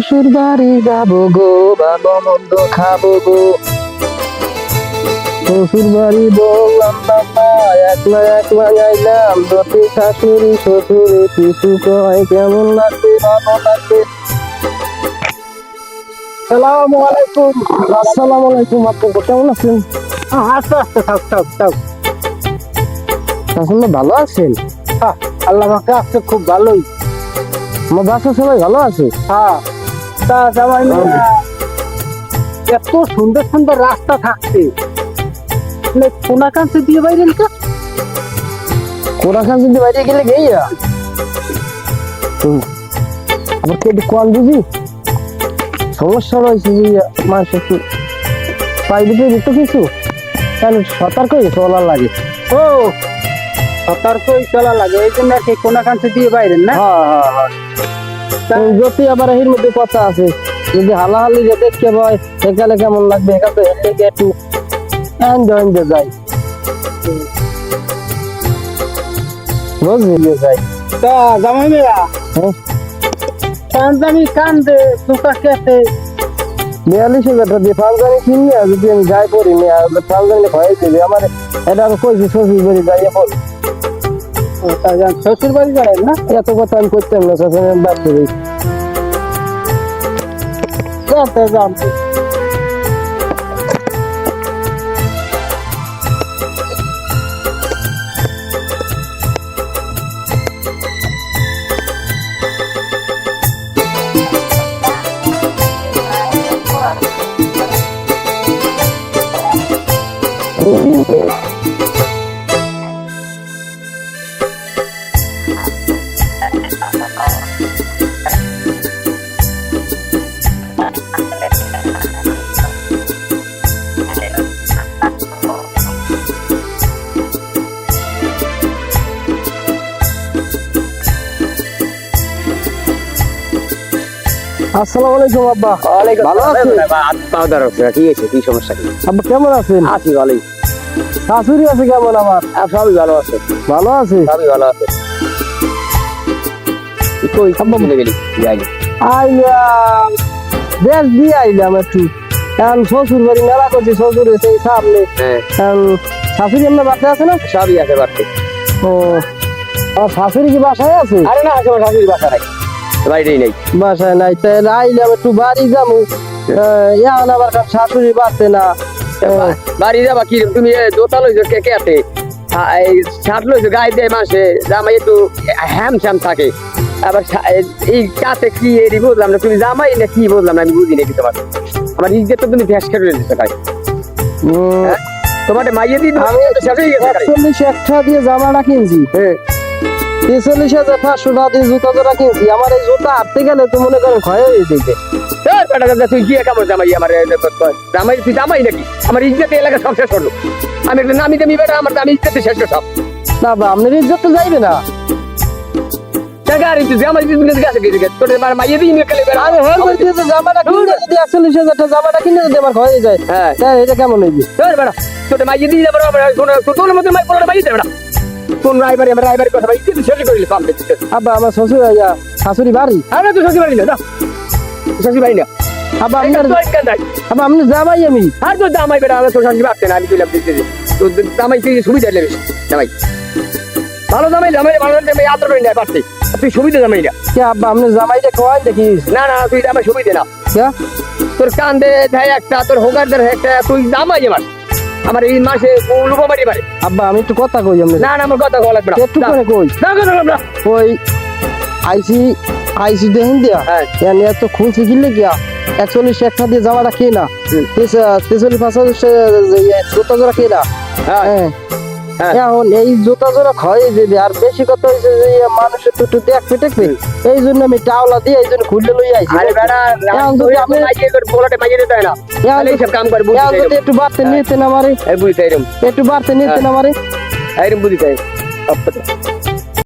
শ্বশুর বাড়ি যাবো গো, ভালো মন্দ খাবো গো। শ্বশুর বাড়ি বললাম বাবা, একলা একলা যাইলাম, যদি শাশুড়ি শ্বশুরে কিছু কয় কেমন লাগবে, ভালো লাগবে। আসসালামু আলাইকুম। আসসালামু আলাইকুম। আপু কেমন আছেন? আস্তে আস্তে থাক থাক থাক। আসলে ভালো আছেন? আল্লাহ পাকে আজকে খুব ভালোই। আমার বাসার সবাই ভালো আছে? হ্যাঁ, তা জামাই মিয়া, এত সুন্দর সুন্দর রাস্তা থাকছে, কোনা কাছে দিয়ে বাইরেন কা? কোরাখান যদি বাইরে গেলে গেইয়া আবার কেটে কোয়াল বুঝি সমস্যা রয়েছে যে মানুষ একটু পাই দিতে দিত কিছু, তাহলে সতর্কই চলা লাগে। ও সতর্কই চলা লাগে, এই জন্য আর কি কোনা কাছে দিয়ে বাইরেন না? যদি আবার এর মধ্যে কথা আছে, যদি হালাহালি যে দেখতে পাই এখানে কেমন লাগবে, এখানে হেঁটে গিয়ে একটু এনজয় যায়, বুঝলি যাই। তা জামাই মিয়া, পাঞ্জাবি কান্দে দুটা কেটে 42,000 দিয়ে পাঞ্জাবি কিনে যদি আমি যাই করি পাঞ্জাবি ভয়ে দেবে আমার। এটা আমি কইছি শ্বশুর বাড়ি যাইয়ে পড়ি। শ্বশুর বাড়ি যাবেন না? এত কথা আমি করতাম না, শ্বশুর বাড়তে দিই। জানতে আসসালামু আলাইকুম আব্বা। ভালো আছেন? কি সমস্যা কি? আব্বা কেমন আছেন? আছি ভালোই। শাশুড়ি আছে কেমন? আমার সবই ভালো আছে, ভালো আছে। সবই ভালো আছে। কই আব্বা মিলে গেলি যাইনি? আইলাম দেশ দিয়ে আইলাম একটু, এখন শ্বশুর বাড়ি মেলা করছি, শ্বশুর সেই সামনে। এখন শাশুড়ি আপনার বাসায় আছে না? সবই আছে বাড়তে। ও, আমার শাশুড়ি কি বাসায় আছে? আরে না, আছে আমার শাশুড়ি বাসা নাই, বাড়িতেই নেই। বাসায় নাই, তাহলে আইলাম একটু বাড়ি যাবো। এখন আবার শাশুড়ি বাড়তে না। বাড়ি যাবা কি তুমি? জোতা লইছো কে কে আছে? এই শার্ট লইছো গায়ে দেয় মাসে, জামাই একটু হ্যাম শ্যাম থাকে। আবার এই কাতে কি এরি বুঝলাম না, তুমি জামাই না কি বুঝলাম না, আমি বুঝি নাকি তোমার। আমার ইজ্জত তো তুমি ফ্যাস করে দিতে পারি। তোমার মাইয়ে দিন আমি 41 দিয়ে জামাটা কিনছি, 43,500 টাকা দিয়ে জুতা জোড়া কিনছি। আমার এই জুতা হাঁটতে গেলে তো মনে করেন ক্ষয় হয়ে যেতে। তুই কি কেমন জামাই? আমার জামাই তুই জামাই নাকি? আমার ইজ্জত এলাকা সব শেষ করলো। আমি একটা নামি দামি বেটা, আমার দামি ইজ্জতে শেষ সব। না বা আপনার ইজ্জত তো যাইবে না। জামাই মাইয়ে দিই আমি হল বলছি যে জামাটা কিনে যদি 41,000 টাকা জামাটা কিনে যদি আমার ক্ষয় হয়ে যায়, হ্যাঁ এটা কেমন হইবে? বেটা তোর মাইয়ে দিই যাবো, তোর মধ্যে মাই পড়া মাইয়ে দেবে না। কোন রায়বাড়ি? আমার রায়বাড়ির কথা ভাই শেষ করে দিল। আব্বা আমার শ্বশুর শাশুড়ি বাড়ি। আরে তুই শ্বশুর বাড়ি না, শ্বশুর বাড়ি না। আব্বা আপনার আপনি জামাই আমি। আর তোর জামাই বেটা, আমার তোর শাশুড়ি ভাবতে না, আমি তুই দিতে তোর জামাই তুই সুবিধা নেবে। জামাই ভালো জামাই, জামাই ভালো জামাই আদর করে নেয় পারতে, তুই সুবিধা জামাই না। কে আব্বা আপনি জামাইটা কয় দেখিস? না না, তুই আমার সুবিধা না। কে তোর কান্দে দেয় একটা, তোর হোগার দেয় একটা, তুই জামাই আমার এই মাসে লুকো বাড়ি পারে। আব্বা আমি একটু কথা কই। না না, আমার কথা বলা লাগবে না, একটু করে কই। না না ওই আইসি দেখেন দিয়া, হ্যাঁ এত খুলছি কিনলে গিয়া 41 টাকা দিয়ে জামাটা কিনা, 43,500 জুতা জোড়া কিনা। হ্যাঁ এখন এই জুতা জোড়া ক্ষয় যাবে। আর বেশি কথা হয়েছে যে মানুষের একটু দেখবে টেকবে, এই জন্য আমি টাওলা দিয়ে এই জন্য খুললে লই আইছি। যদি একটু বাড়তে নিতেন আমারে, বুঝতে একটু বাড়তে নিতেন আমারে। বুঝতে